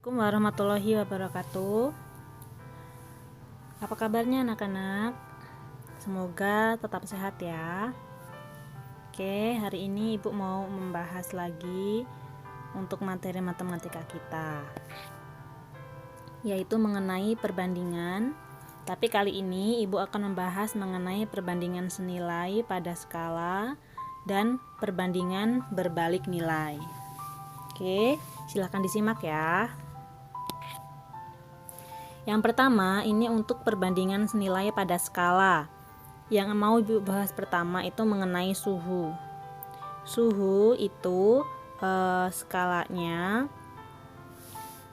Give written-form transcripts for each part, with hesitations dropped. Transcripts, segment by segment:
Assalamualaikum warahmatullahi wabarakatuh. Apa kabarnya anak-anak? Semoga tetap sehat ya. Oke, hari ini Ibu mau membahas lagi untuk materi matematika kita, yaitu mengenai perbandingan. Tapi kali ini Ibu akan membahas mengenai perbandingan senilai pada skala dan perbandingan berbalik nilai. Oke, silahkan disimak ya. Yang pertama, ini untuk perbandingan senilai pada skala. Yang mau Ibu bahas pertama itu mengenai suhu. Suhu itu skalanya,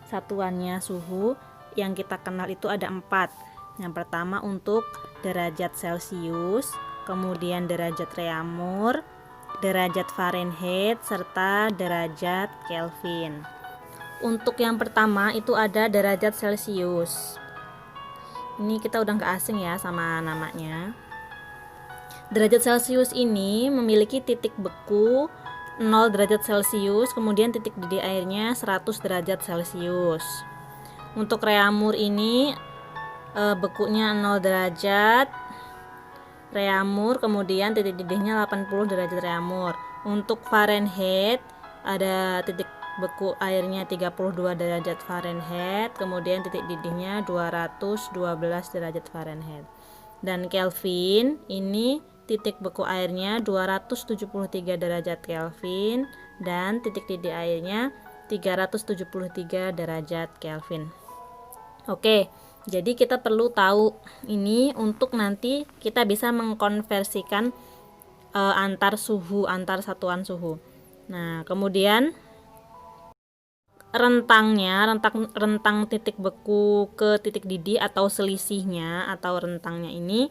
satuannya suhu yang kita kenal itu ada 4. Yang pertama untuk derajat Celcius, kemudian derajat Reaumur, derajat Fahrenheit, serta derajat Kelvin. Untuk yang pertama itu ada derajat Celcius. Ini kita udah gak asing ya sama namanya. Derajat Celcius ini memiliki titik beku 0 derajat Celcius, kemudian titik didih airnya 100 derajat Celcius. Untuk Reaumur ini bekunya 0 derajat Reaumur, kemudian titik didihnya 80 derajat Reaumur. Untuk Fahrenheit ada titik beku airnya 32 derajat Fahrenheit, kemudian titik didihnya 212 derajat Fahrenheit. Dan Kelvin ini titik beku airnya 273 derajat Kelvin dan titik didih airnya 373 derajat Kelvin. Oke, jadi kita perlu tahu ini untuk nanti kita bisa mengkonversikan antar satuan suhu. Nah, kemudian rentang titik beku ke titik didih atau selisihnya atau rentangnya ini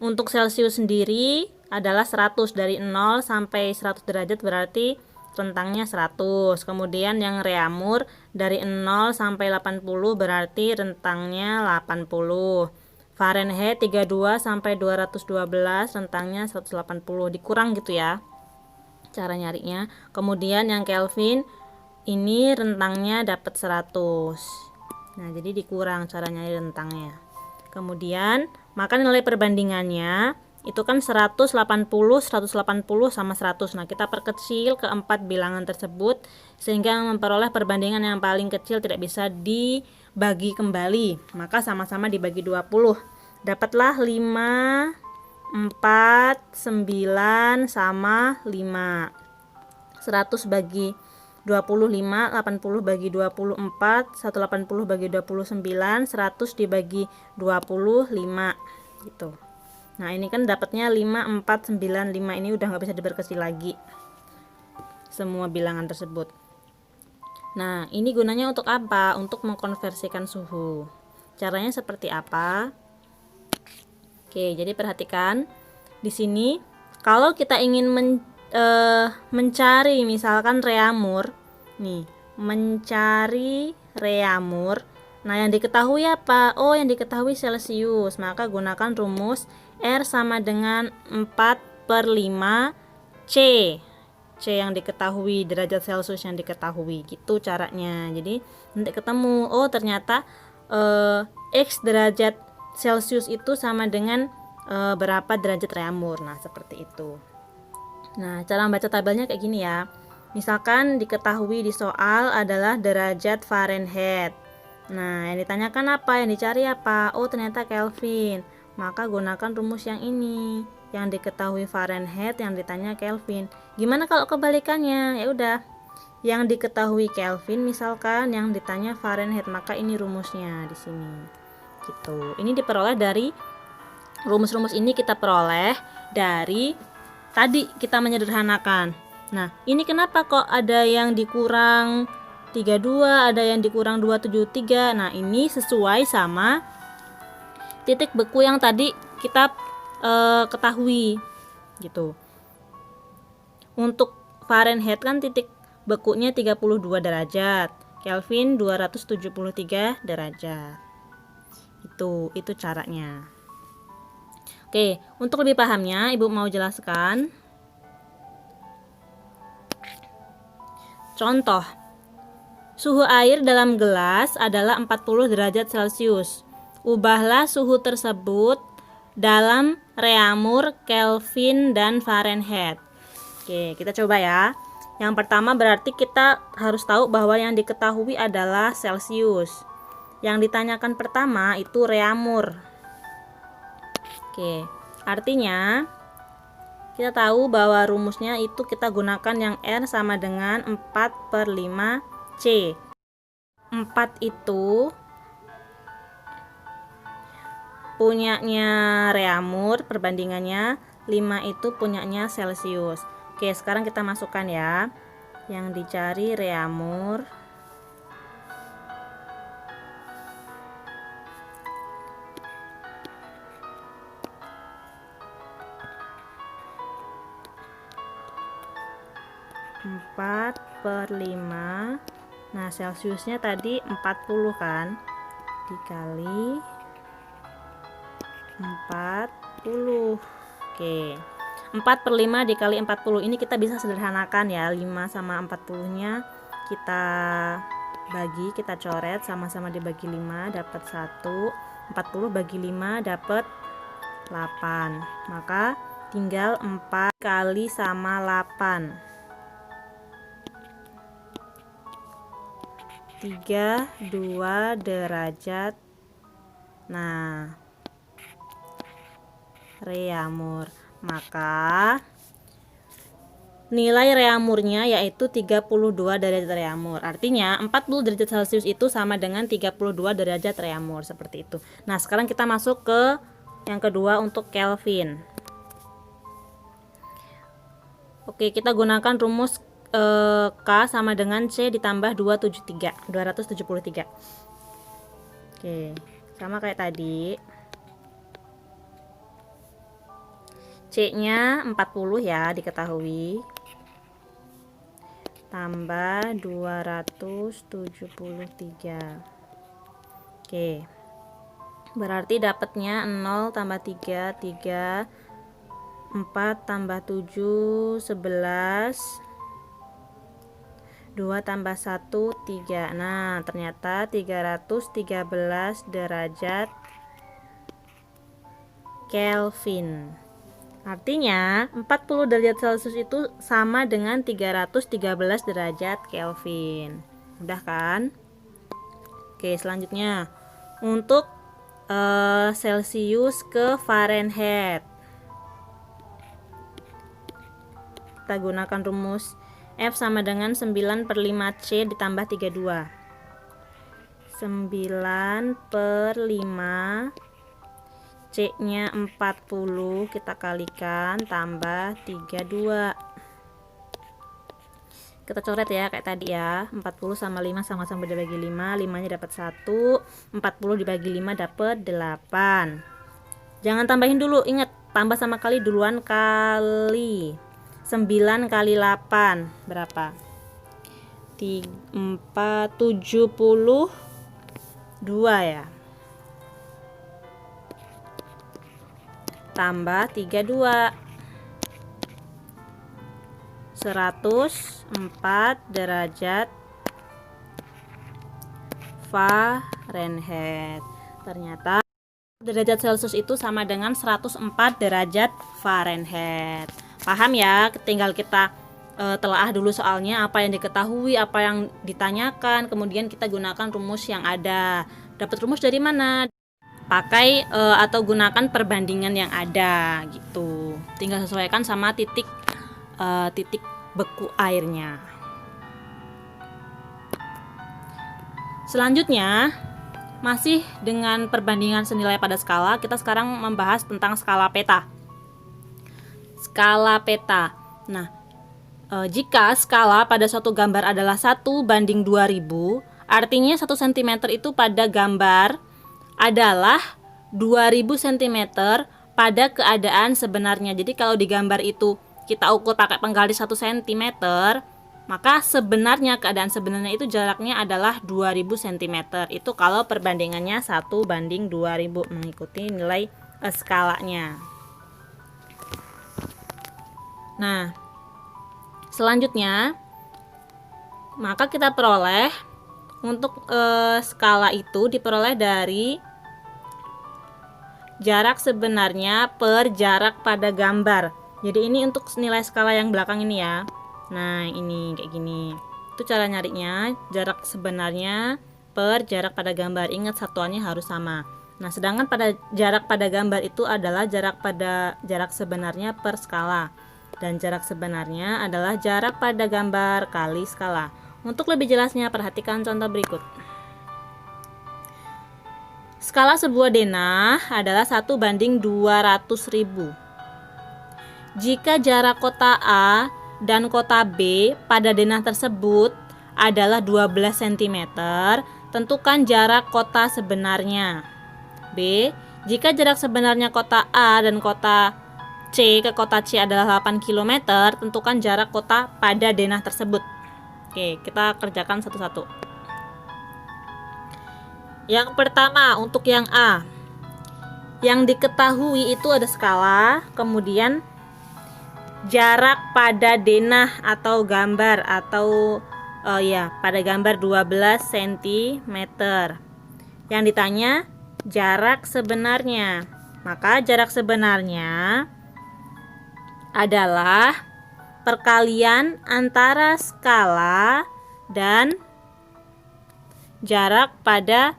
untuk Celcius sendiri adalah 100, dari 0 sampai 100 derajat berarti rentangnya 100. Kemudian yang Reaumur dari 0 sampai 80 berarti rentangnya 80. Fahrenheit 32 sampai 212 rentangnya 180, dikurang gitu ya cara nyarinya. Kemudian yang Kelvin ini rentangnya dapat 100. Nah, jadi dikurang cara nyari rentangnya. Kemudian, maka nilai perbandingannya itu kan 180 sama 100. Nah, kita perkecil ke 4 bilangan tersebut sehingga memperoleh perbandingan yang paling kecil tidak bisa dibagi kembali. Maka sama-sama dibagi 20. Dapatlah 5, 4, 9 sama 5. 100 bagi 25, 80 bagi 24, 180 bagi 29, 100 dibagi 25 gitu. Nah, ini kan dapatnya 5, 4, 9, 5. Ini udah nggak bisa diperkecil lagi semua bilangan tersebut. Nah, ini gunanya untuk apa? Untuk mengkonversikan suhu. Caranya seperti apa? Oke, jadi perhatikan di sini kalau kita ingin mencari misalkan Reaumur nih, mencari Reaumur. Nah, yang diketahui apa? Oh, yang diketahui Celcius. Maka gunakan rumus R sama dengan 4/5 C. C yang diketahui, derajat Celcius yang diketahui. Gitu caranya. Jadi nanti ketemu, oh ternyata X derajat Celcius itu sama dengan berapa derajat Reaumur. Nah, seperti itu. Nah, cara membaca tabelnya kayak gini ya. Misalkan diketahui di soal adalah derajat Fahrenheit. Nah, yang ditanyakan apa? Yang dicari apa? Oh, ternyata Kelvin. Maka gunakan rumus yang ini. Yang diketahui Fahrenheit, yang ditanya Kelvin. Gimana kalau kebalikannya? Ya udah. Yang diketahui Kelvin misalkan, yang ditanya Fahrenheit, maka ini rumusnya di sini. Gitu. Ini diperoleh dari rumus-rumus ini kita peroleh dari tadi kita menyederhanakan. Nah, ini kenapa kok ada yang dikurang 32, ada yang dikurang 273. Nah, ini sesuai sama titik beku yang tadi kita ketahui gitu. Untuk Fahrenheit kan titik bekunya 32 derajat, Kelvin 273 derajat. Itu caranya. Oke, untuk lebih pahamnya Ibu mau jelaskan contoh. Suhu air dalam gelas adalah 40 derajat Celcius. Ubahlah suhu tersebut dalam reaumur, Kelvin, dan Fahrenheit. Oke, kita coba ya. Yang pertama berarti kita harus tahu bahwa yang diketahui adalah Celcius. Yang ditanyakan pertama itu reaumur. Oke, artinya kita tahu bahwa rumusnya itu kita gunakan yang R sama dengan 4/5 C. 4 itu punyanya reaumur, perbandingannya 5 itu punyanya Celcius. Oke, sekarang kita masukkan ya. Yang dicari reaumur. Empat per 5. Nah, Celciusnya tadi 40 kan, dikali 40. Oke, 4/5 dikali 40 ini kita bisa sederhanakan ya. 5 sama 40 nya kita bagi, kita coret, sama-sama dibagi 5 dapat 1. 40 bagi 5 dapat 8. Maka tinggal 4 kali sama 8. 32 derajat. Nah, reaumur. Maka nilai reaumurnya yaitu 32 derajat reaumur. Artinya 40 derajat Celcius itu sama dengan 32 derajat reaumur, seperti itu. Nah, sekarang kita masuk ke yang kedua untuk Kelvin. Oke, kita gunakan rumus K sama dengan C ditambah 273. Oke, sama kayak tadi. C nya 40 ya, diketahui, tambah 273. Oke, berarti dapatnya 0 tambah 3, 3, 4 tambah 7, 11, 2 tambah 1, 3. Nah, ternyata 313 derajat Kelvin. Artinya 40 derajat Celcius itu sama dengan 313 derajat Kelvin. Mudah kan? Oke, selanjutnya untuk Celcius ke Fahrenheit. Kita gunakan rumus F sama dengan 9/5 C ditambah 32. 9/5, C nya 40, kita kalikan, tambah 32. Kita coret ya kayak tadi ya. 40 sama 5 sama-sama dibagi 5, 5 nya dapat 1, 40 dibagi 5 dapat 8. Jangan tambahin dulu, ingat tambah sama kali duluan, kali 9 kali 8 berapa? 72 ya. Tambah 32. 104 derajat Fahrenheit. Ternyata derajat Celcius itu sama dengan 104 derajat Fahrenheit. Paham ya? Tinggal kita telaah dulu soalnya, apa yang diketahui, apa yang ditanyakan, kemudian kita gunakan rumus yang ada. Dapat rumus dari mana? Pakai atau gunakan perbandingan yang ada gitu. Tinggal sesuaikan sama titik beku airnya. Selanjutnya masih dengan perbandingan senilai pada skala, kita sekarang membahas tentang skala peta. Skala peta. Nah, jika skala pada suatu gambar adalah 1/2000, artinya 1 cm itu pada gambar adalah 2000 cm pada keadaan sebenarnya. Jadi kalau di gambar itu kita ukur pakai penggaris 1 cm, maka sebenarnya keadaan sebenarnya itu jaraknya adalah 2000 cm. Itu kalau perbandingannya 1/2000 mengikuti nilai skalanya. Nah, selanjutnya maka kita peroleh Untuk skala itu diperoleh dari jarak sebenarnya per jarak pada gambar. Jadi ini untuk nilai skala yang belakang ini ya. Nah, ini kayak gini. Itu cara nyarinya, jarak sebenarnya per jarak pada gambar. Ingat satuannya harus sama. Nah, sedangkan pada jarak pada gambar itu adalah jarak sebenarnya per skala. Dan jarak sebenarnya adalah jarak pada gambar kali skala. Untuk lebih jelasnya, perhatikan contoh berikut. Skala sebuah denah adalah 1:200.000. Jika jarak kota A dan kota B pada denah tersebut adalah 12 cm, tentukan jarak kota sebenarnya. B. Jika jarak sebenarnya kota A dan kota C ke kota C adalah 8 km, tentukan jarak kota pada denah tersebut. Oke, kita kerjakan satu-satu. Yang pertama, untuk yang A, yang diketahui itu ada skala, kemudian jarak pada denah atau gambar atau pada gambar 12 cm. Yang ditanya jarak sebenarnya. Maka jarak sebenarnya adalah perkalian antara skala dan jarak pada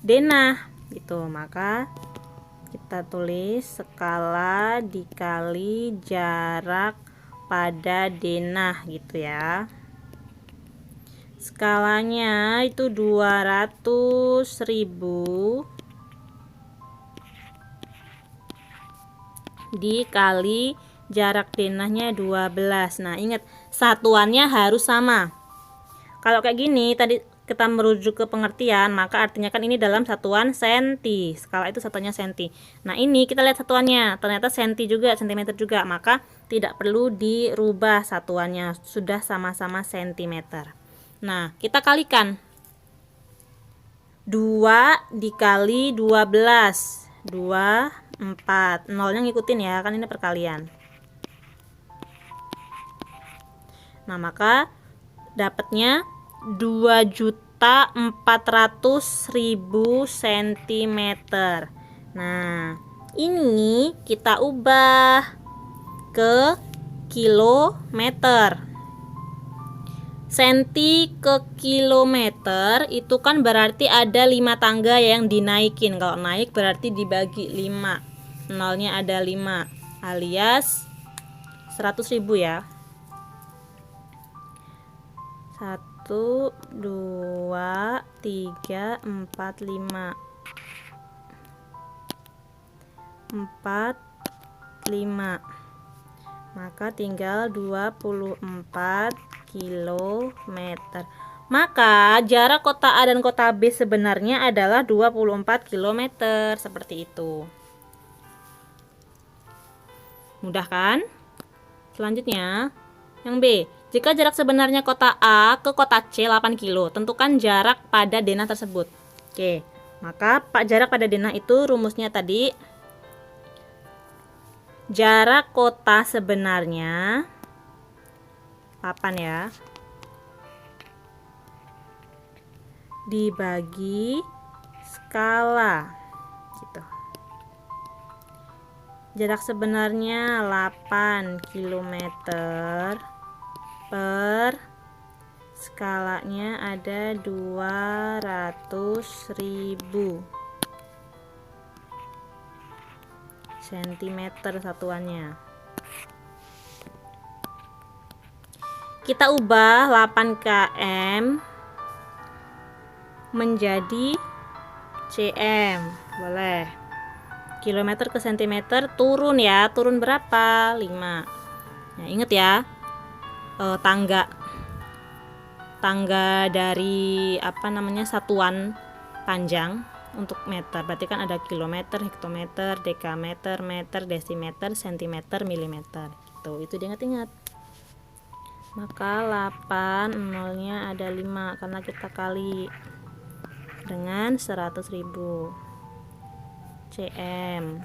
denah gitu. Maka kita tulis skala dikali jarak pada denah gitu ya. Skalanya itu 200.000 dikali jarak denahnya 12. Nah, ingat satuannya harus sama. Kalau kayak gini tadi kita merujuk ke pengertian, maka artinya kan ini dalam satuan senti. Skala itu satuannya senti. Nah, ini kita lihat satuannya, ternyata senti juga, sentimeter juga, maka tidak perlu dirubah satuannya, sudah sama-sama sentimeter. Nah, kita kalikan 2 dikali 12 2, 4. Nolnya ngikutin ya, kan ini perkalian. Nah, maka dapatnya 2.400.000 cm. Nah, ini kita ubah ke kilometer. Senti ke kilometer itu kan berarti ada 5 tangga yang dinaikin. Kalau naik berarti dibagi 5. Nolnya ada 5 alias 100.000 ya. 1, 2, 3, 4, 5. 4, 5. Maka tinggal 24 kilometer. Maka jarak kota A dan kota B sebenarnya adalah 24 kilometer. Seperti itu. Mudah kan? Selanjutnya, yang B. Jika jarak sebenarnya kota A ke kota C 8 kilo, tentukan jarak pada denah tersebut. Oke, maka jarak pada denah itu rumusnya tadi. Jarak kota sebenarnya 8 ya, dibagi skala gitu. Jarak sebenarnya 8 km per skalanya ada 200.000 cm satuannya. Kita ubah 8 km menjadi cm. Boleh. Kilometer ke sentimeter turun ya. Turun berapa? 5. Nah, ingat ya. Tangga dari satuan panjang untuk meter. Berarti kan ada kilometer, hektometer, dekameter, meter, desimeter, sentimeter, milimeter. Gitu. Itu diingat-ingat. Maka 8 nolnya ada 5 karena kita kali dengan 100.000 cm.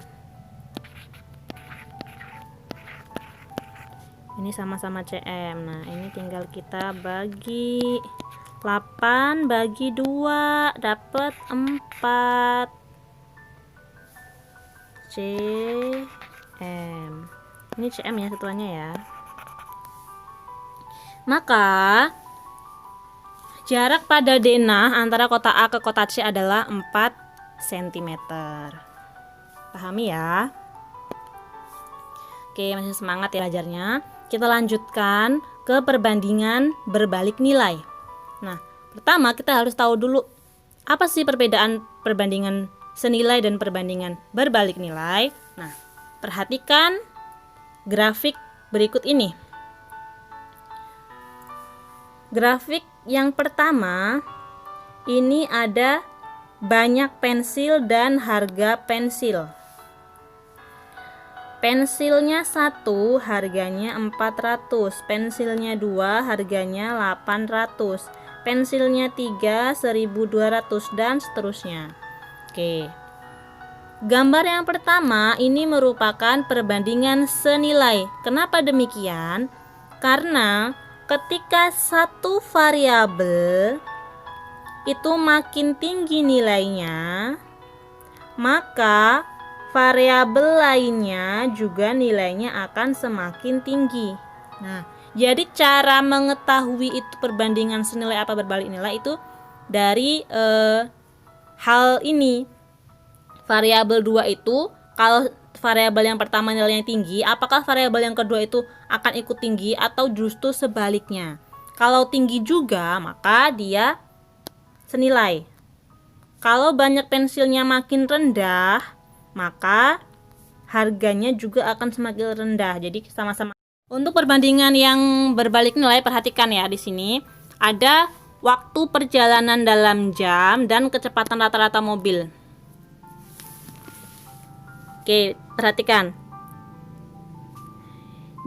Ini sama-sama cm. Nah, ini tinggal kita bagi 8 bagi 2 dapat 4. CM. Ini CM ya satuannya ya. Maka jarak pada denah antara kota A ke kota C adalah 4 cm. Pahami ya? Oke, masih semangat ya belajarnya. Kita lanjutkan ke perbandingan berbalik nilai. Nah, pertama kita harus tahu dulu apa sih perbedaan perbandingan senilai dan perbandingan berbalik nilai. Nah, perhatikan grafik berikut ini. Grafik yang pertama, ini ada banyak pensil dan harga pensil. Pensilnya 1 harganya 400, pensilnya 2 harganya 800, pensilnya 3 1200 dan seterusnya. Oke. Gambar yang pertama ini merupakan perbandingan senilai. Kenapa demikian? Karena ketika satu variabel itu makin tinggi nilainya, maka variabel lainnya juga nilainya akan semakin tinggi. Nah, jadi cara mengetahui itu perbandingan senilai apa berbalik nilai itu dari hal ini. Variabel 2 itu, kalau variabel yang pertama nilainya tinggi, apakah variabel yang kedua itu akan ikut tinggi atau justru sebaliknya? Kalau tinggi juga, maka dia senilai. Kalau banyak pensilnya makin rendah, maka harganya juga akan semakin rendah. Jadi sama-sama. Untuk perbandingan yang berbalik nilai, perhatikan ya di sini ada waktu perjalanan dalam jam dan kecepatan rata-rata mobil. Oke, perhatikan.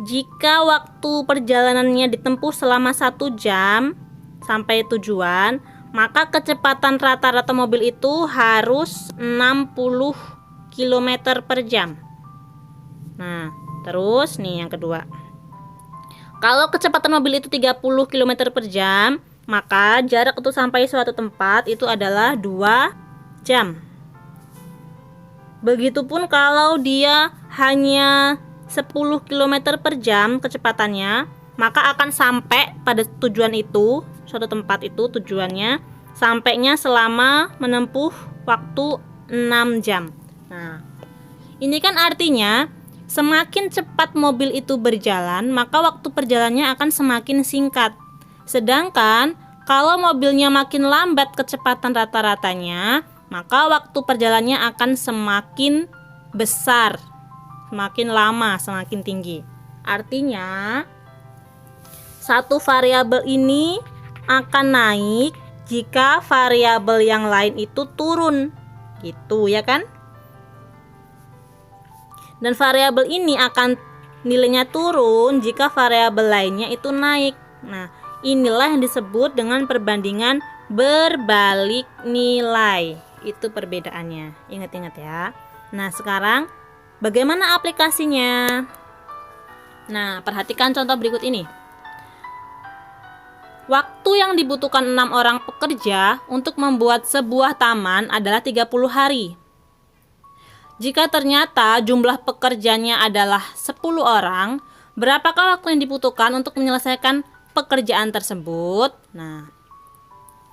Jika waktu perjalanannya ditempuh selama 1 jam sampai tujuan, maka kecepatan rata-rata mobil itu harus 60 km per jam. Nah, terus nih yang kedua. Kalau kecepatan mobil itu 30 km per jam, maka jarak untuk sampai suatu tempat itu adalah 2 jam. Begitupun kalau dia hanya 10 km per jam kecepatannya, maka akan sampai pada tujuan itu, suatu tempat itu tujuannya, sampainya selama menempuh waktu 6 jam. Nah, ini kan artinya semakin cepat mobil itu berjalan, maka waktu perjalanannya akan semakin singkat. Sedangkan kalau mobilnya makin lambat kecepatan rata-ratanya, maka waktu perjalanannya akan semakin besar, semakin lama, semakin tinggi. Artinya, satu variabel ini akan naik jika variabel yang lain itu turun. Gitu ya kan? Dan variabel ini akan nilainya turun jika variabel lainnya itu naik. Nah, inilah yang disebut dengan perbandingan berbalik nilai. Itu perbedaannya. Ingat-ingat ya. Nah, sekarang bagaimana aplikasinya? Nah, perhatikan contoh berikut ini. Waktu yang dibutuhkan 6 orang pekerja untuk membuat sebuah taman adalah 30 hari. Jika ternyata jumlah pekerjanya adalah 10 orang, berapakah waktu yang dibutuhkan untuk menyelesaikan pekerjaan tersebut? Nah,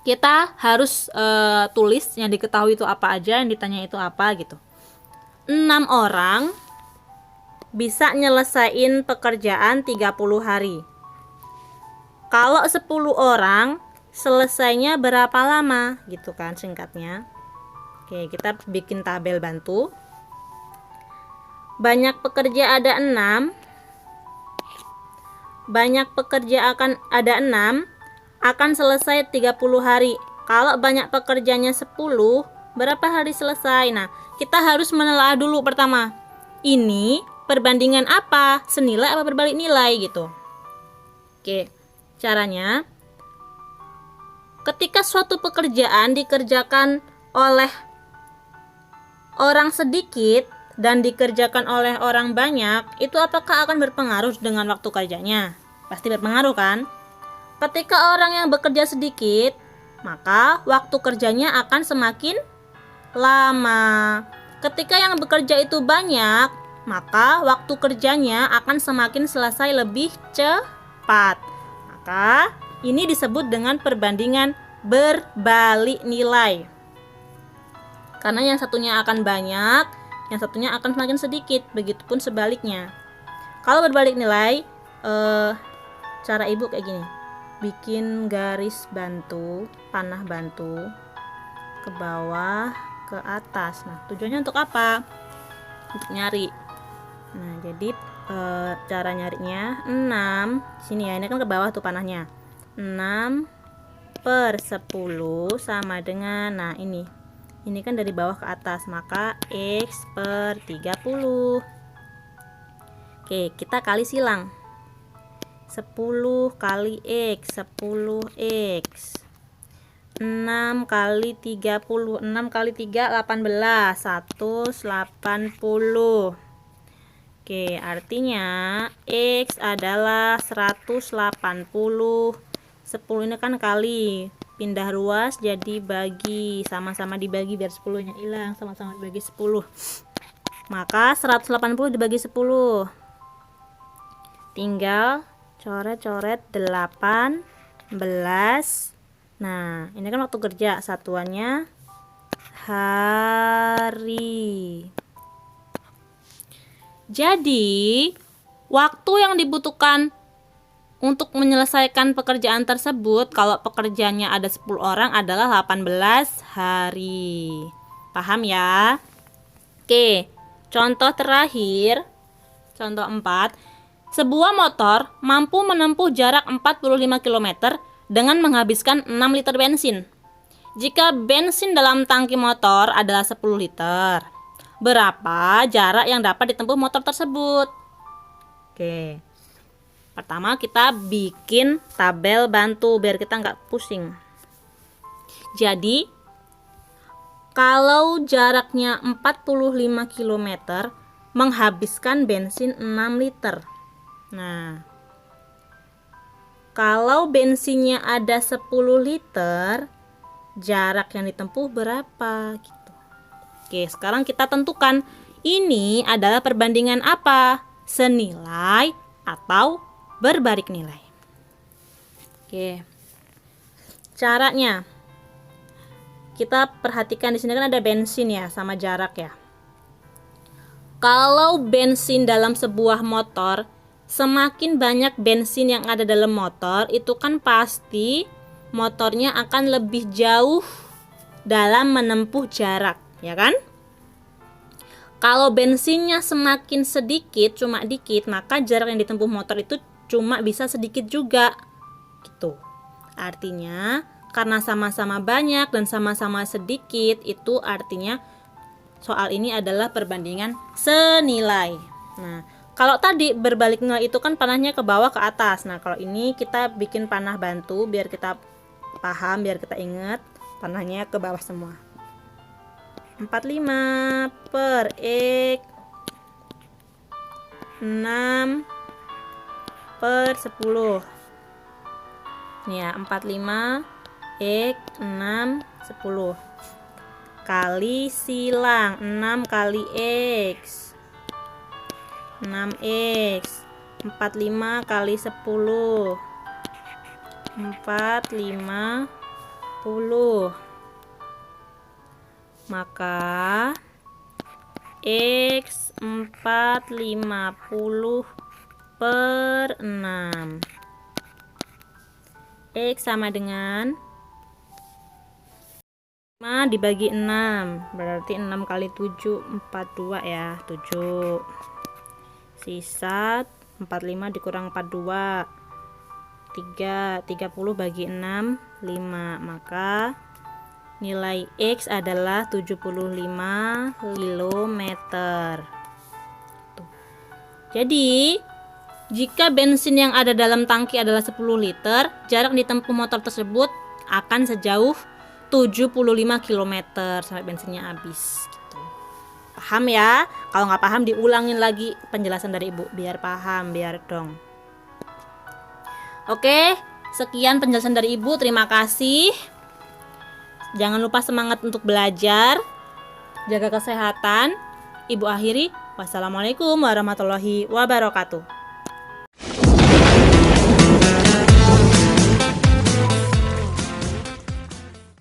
kita harus tulis yang diketahui itu apa aja, yang ditanya itu apa gitu. 6 orang bisa nyelesain pekerjaan 30 hari. Kalau 10 orang selesainya berapa lama gitu kan singkatnya. Oke, kita bikin tabel bantu. Banyak pekerja ada 6. Banyak pekerja akan ada 6 akan selesai 30 hari. Kalau banyak pekerjanya 10, berapa hari selesai? Nah, kita harus menelaah dulu pertama. Ini perbandingan apa? Senilai apa berbalik nilai gitu. Oke, caranya ketika suatu pekerjaan dikerjakan oleh orang sedikit dan dikerjakan oleh orang banyak, itu apakah akan berpengaruh dengan waktu kerjanya? Pasti berpengaruh kan? Ketika orang yang bekerja sedikit, maka waktu kerjanya akan semakin lama. Ketika yang bekerja itu banyak, maka waktu kerjanya akan semakin selesai lebih cepat. Maka ini disebut dengan perbandingan berbalik nilai. Karena yang satunya akan banyak, yang satunya akan semakin sedikit. Begitupun sebaliknya. Kalau berbalik nilai, cara ibu kayak gini. Bikin garis bantu, panah bantu ke bawah, ke atas. Nah, tujuannya untuk apa? Untuk nyari. Nah, jadi cara nyarinya 6. Sini ya, ini kan ke bawah tuh panahnya. 6/10 sama dengan, nah ini kan dari bawah ke atas, maka X per 30. Oke, kita kali silang. 10 kali X, 10X. 6 kali 30, 6 kali 3, 18, 180. Oke, artinya X adalah 180. 10 ini kan kali, pindah ruas jadi bagi, sama-sama dibagi biar 10-nya hilang, sama-sama dibagi 10. Maka 180 dibagi 10. Tinggal coret-coret 18. Nah, ini kan waktu kerja, satuannya hari. Jadi, waktu yang dibutuhkan untuk menyelesaikan pekerjaan tersebut, kalau pekerjaannya ada 10 orang, adalah 18 hari. Paham ya? Oke, contoh terakhir, contoh 4. Sebuah motor mampu menempuh jarak 45 km dengan menghabiskan 6 liter bensin. Jika bensin dalam tangki motor adalah 10 liter, berapa jarak yang dapat ditempuh motor tersebut? Oke. Pertama kita bikin tabel bantu biar kita nggak pusing. Jadi, kalau jaraknya 45 km menghabiskan bensin 6 liter. Nah, kalau bensinnya ada 10 liter, jarak yang ditempuh berapa gitu. Oke, sekarang kita tentukan ini adalah perbandingan apa? Senilai atau berbalik nilai. Oke. Caranya kita perhatikan di sini kan ada bensin ya sama jarak ya. Kalau bensin dalam sebuah motor, semakin banyak bensin yang ada dalam motor, itu kan pasti motornya akan lebih jauh dalam menempuh jarak, ya kan? Kalau bensinnya semakin sedikit, cuma dikit, maka jarak yang ditempuh motor itu cuma bisa sedikit juga. Gitu. Artinya, karena sama-sama banyak dan sama-sama sedikit, itu artinya soal ini adalah perbandingan senilai. Nah, kalau tadi berbalik nilai itu kan panahnya ke bawah ke atas. Nah, kalau ini kita bikin panah bantu biar kita paham, biar kita ingat panahnya ke bawah semua. 45 per X 6 per 10. Nih ya, 45 X 6 10 kali silang 6 kali X 6x. 45 kali 10 450. Maka X 450 per 6. X sama dengan 5 dibagi 6, berarti 6 kali 7 42 ya, 7. Sisa 45 dikurang 42 3, 30 bagi 6 5, maka nilai X adalah 75 km. Tuh. Jadi jika bensin yang ada dalam tangki adalah 10 liter, jarak ditempuh motor tersebut akan sejauh 75 km sampai bensinnya habis. Paham ya? Kalau nggak paham diulangin lagi penjelasan dari ibu biar paham, biar dong. Oke, Sekian penjelasan dari Ibu, terima kasih. Jangan lupa semangat untuk belajar, jaga kesehatan. Ibu akhiri, wassalamualaikum warahmatullahi wabarakatuh.